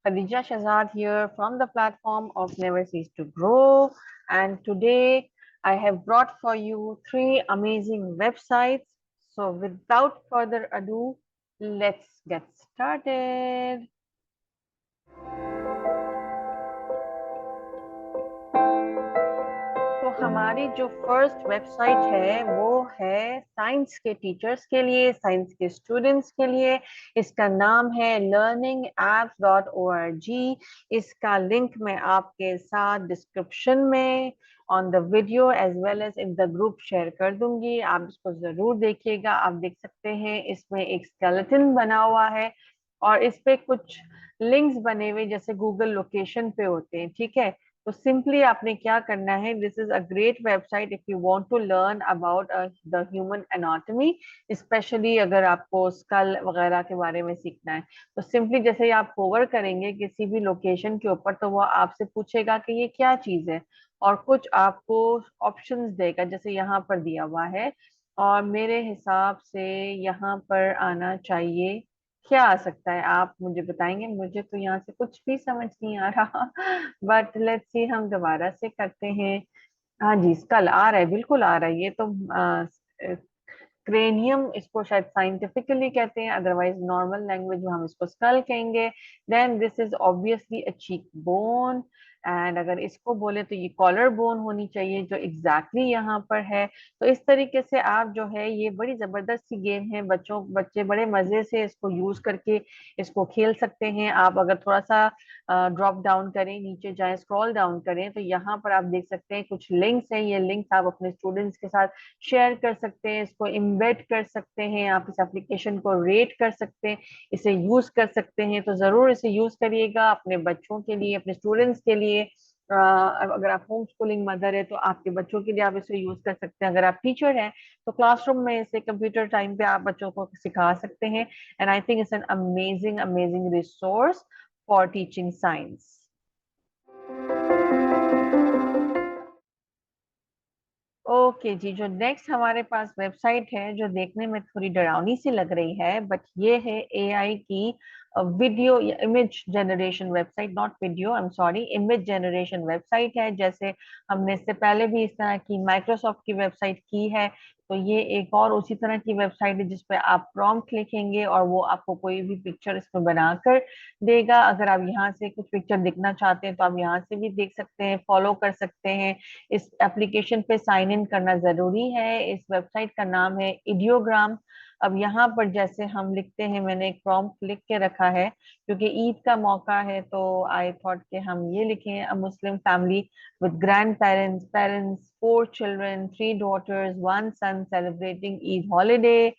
Khadija Shahzad here from the platform of Never Cease to Grow. And today I have brought for you three amazing websites. So without further ado, let's get started. तो हमारी जो first website है वो है science के teachers के लिए, science के स्टूडेंट्स के लिए। इसका नाम है learningapps.org। इसका लिंक मैं आपके साथ डिस्क्रिप्शन में on the video as well as in the group share कर दूंगी। आप इसको जरूर देखिएगा। आप देख सकते हैं इसमें एक स्केलेटन बना हुआ है और इस पे कुछ लिंक्स बने हुए जैसे गूगल लोकेशन पे होते हैं, ठीक है। तो सिंपली आपने क्या करना है, this is a great website if you want to learn about the human anatomy, specially अगर आपको स्कल वगैरह के बारे में सीखना है। तो सिंपली जैसे ही आप होवर करेंगे किसी भी लोकेशन के ऊपर तो वो आपसे पूछेगा कि ये क्या चीज है और कुछ आपको ऑप्शंस देगा, जैसे यहाँ पर दिया हुआ है। और मेरे हिसाब से यहाँ पर आना चाहिए, क्या आ सकता है आप मुझे बताएंगे? मुझे तो यहाँ से कुछ भी समझ नहीं आ रहा बट लेट्स सी, हम दोबारा से करते हैं। हाँ जी, स्कल आ रहा है, बिल्कुल आ रहा है। ये तो क्रेनियम इसको शायद साइंटिफिकली कहते हैं, अदरवाइज नॉर्मल लैंग्वेज में हम इसको स्कल कहेंगे। Then this is obviously a cheek bone. And अगर इसको बोले तो ये कॉलर बोन होनी चाहिए जो एग्जैक्टली यहाँ पर है। तो इस तरीके से आप जो है, ये बड़ी जबरदस्त सी गेम है, बच्चे बड़े मजे से इसको यूज करके इसको खेल सकते हैं। आप अगर थोड़ा सा ड्रॉप डाउन करें, नीचे जाएं, स्क्रॉल डाउन करें, तो यहाँ पर आप देख सकते हैं कुछ लिंक्स हैं। ये लिंक्स आप अपने स्टूडेंट्स के साथ शेयर कर सकते हैं, इसको इम्बेड कर सकते हैं, आप इस एप्लीकेशन को रेट कर सकते हैं, इसे यूज कर सकते हैं। तो जरूर इसे यूज करिएगा अपने बच्चों के लिए, अपने स्टूडेंट्स के लिए। अगर आप होम स्कूलिंग मदर है तो आपके बच्चों के लिए आप इसे यूज कर सकते हैं। अगर आप टीचर हैं तो क्लासरूम में इसे कंप्यूटर टाइम पे आप बच्चों को सिखा सकते हैं। And I think it's an amazing amazing resource for teaching science. Okay जी, जो नेक्स्ट हमारे पास वेबसाइट है जो देखने में थोड़ी डरावनी सी लग रही है, बट ये है एआई की वीडियो या image generation website, not video, I am sorry, image generation website है। जैसे हमने इससे पहले भी इस तरह की माइक्रोसॉफ्ट की वेबसाइट की है, तो ये एक और उसी तरह की वेबसाइट है जिसपे आप प्रॉम्प्ट लिखेंगे और वो आपको कोई भी पिक्चर इसमें बनाकर देगा। अगर आप यहाँ से कुछ पिक्चर देखना चाहते हैं तो आप यहाँ से भी देख सकते हैं, फॉलो कर सकते हैं। इस एप्लीकेशन पे साइन इन करना जरूरी है। इस वेबसाइट का नाम है इडियोग्राम। अब यहाँ पर जैसे हम लिखते हैं, मैंने एक प्रॉम्प्ट लिख के रखा है क्योंकि ईद का मौका है, तो आई थॉट कि हम ये लिखें, a Muslim family with grandparents, parents, 4 children, 3 daughters, 1 son celebrating Eid holiday।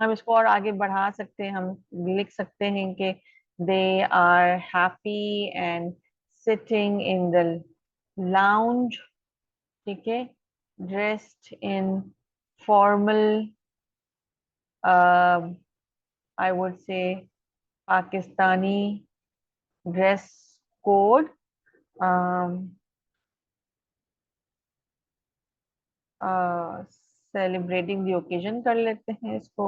हम इसको और आगे बढ़ा सकते हैं, हम लिख सकते हैं कि they are happy and sitting in the lounge, ठीक है, dressed in formal, I would say Pakistani dress code, celebrating the occasion कर लेते हैं इसको।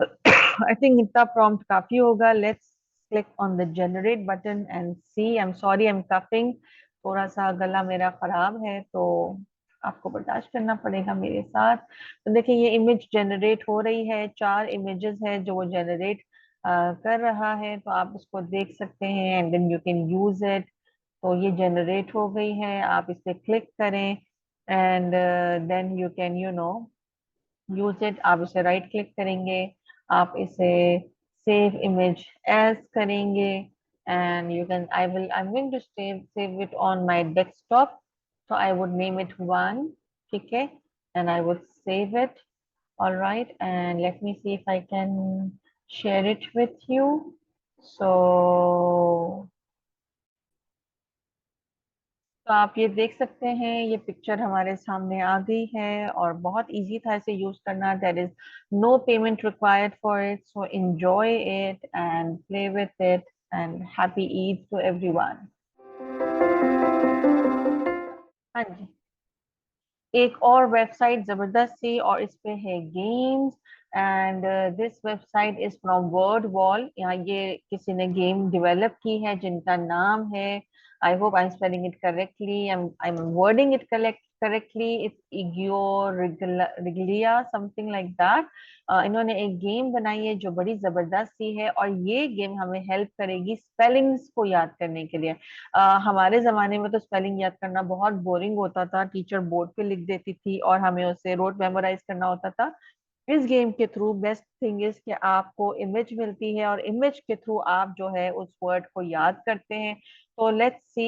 आई थिंक इतना प्रॉम्प्ट काफी होगा। Let's click on the generate button and see. I am sorry, I am coughing, थोड़ा सा गला मेरा खराब है तो आपको बर्दाश्त करना पड़ेगा मेरे साथ। तो देखिए, ये इमेज जनरेट हो रही है, 4 इमेजेस है जो वो जनरेट कर रहा है। तो आप इसको देख सकते हैं and then you can use it. तो ये जनरेट हो गई है, आप इस पे क्लिक करें and then you can use it. आप इसे राइट क्लिक करेंगे, आप इसे सेव इमेज एज करेंगे and you can, I am going to save it on my desktop. तो I would name it one, ठीक है, and I would save it. all right, and let me see if I can share it with you। so तो आप ये देख सकते हैं, ये पिक्चर हमारे सामने आ गई है और बहुत इजी था इसे यूज करना। There is no payment required for it, so enjoy it and play with it and happy Eid to everyone. हाँ जी, एक और वेबसाइट जबरदस्त सी, और इस पे है games, and this website is from word wall. यहाँ ये किसी ने गेम डेवलप की है जिनका नाम है, I hope I am spelling it correctly, I am wording it correctly, it's इगियो रिगलिया, समथिंग लाइक दैट। इन्होंने एक गेम बनाई है जो बड़ी जबरदस्त सी है, और ये गेम हमें हेल्प करेगी स्पेलिंग्स को याद करने के लिए। हमारे जमाने में तो स्पेलिंग याद करना बहुत बोरिंग होता था, टीचर बोर्ड पे लिख देती थी और हमें उसे रोट मेमोराइज करना होता था। इस गेम के थ्रू बेस्ट थिंग इज कि आपको इमेज मिलती है, और इमेज के थ्रू आप जो है उस वर्ड को याद करते हैं। तो लेट्स सी,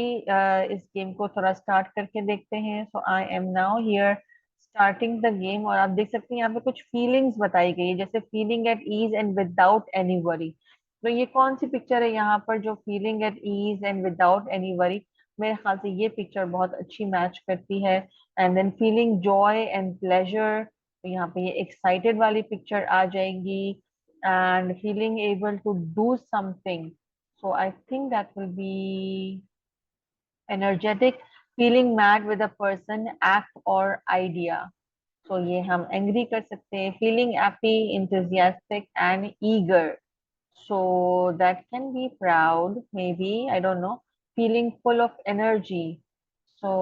इस गेम को थोड़ा स्टार्ट करके देखते हैं। So I am now here starting the game, और आप देख सकते हैं यहाँ पे कुछ फीलिंग्स बताई गई है, जैसे feeling at ease and without any worry. तो ये कौन सी पिक्चर है यहाँ पर जो feeling at ease and without any worry? मेरे ख्याल से ये पिक्चर बहुत अच्छी मैच करती है। And then feeling joy and pleasure, तो यहाँ पे ये एक्साइटेड वाली पिक्चर आ जाएगी। And feeling able to do something, so I think that will be energetic. Feeling mad with a person, act और आइडिया, सो ये हम एंग्री कर सकते हैं। Feeling happy, enthusiastic and eager, so that can be proud, maybe, I don't know. Feeling full of energy, so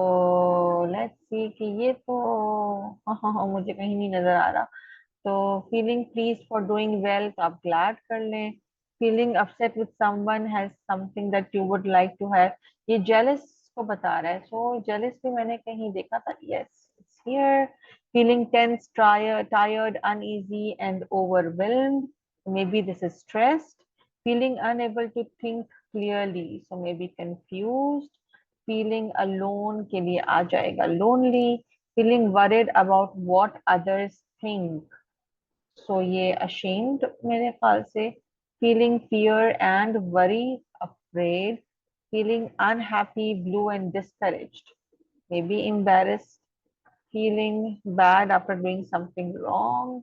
let's see कि ये तो हाँ, मुझे कहीं नहीं नजर आ रहा। तो feeling please for doing well, तो आप ग्लैड कर लें। Feeling upset with someone has something that you would like to have, ये जेलस को बता रहा है। सो जेलस भी मैंने कहीं देखा था, yes it's here. Feeling tense, tired, uneasy and overwhelmed, maybe this is stressed. Feeling unable to think clearly, so maybe confused. Feeling alone के लिए आ जाएगा lonely. Feeling worried about what others think, so ये ashamed मेरे ख्याल से। Feeling fear and worry, afraid. Feeling unhappy, blue and discouraged, maybe embarrassed. Feeling bad after doing something wrong,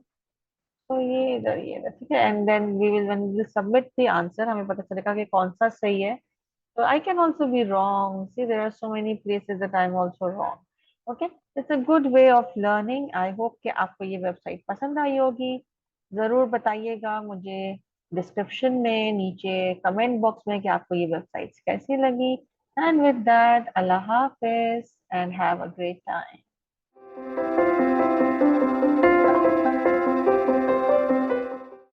तो ये इधर ठीक है। And then we will when we submit the answer, हमें पता चलेगा कि कौन सा सही है। तो I can also be wrong, see there are so many places that I am also wrong. Okay, it's a good way of learning. I hope कि आपको ये वेबसाइट पसंद आई होगी। जरूर बताइएगा मुझे डिस्क्रिप्शन में, नीचे कमेंट बॉक्स में, कि आपको ये वेबसाइट्स कैसी लगी। And with that, Allah Hafiz and have a great time.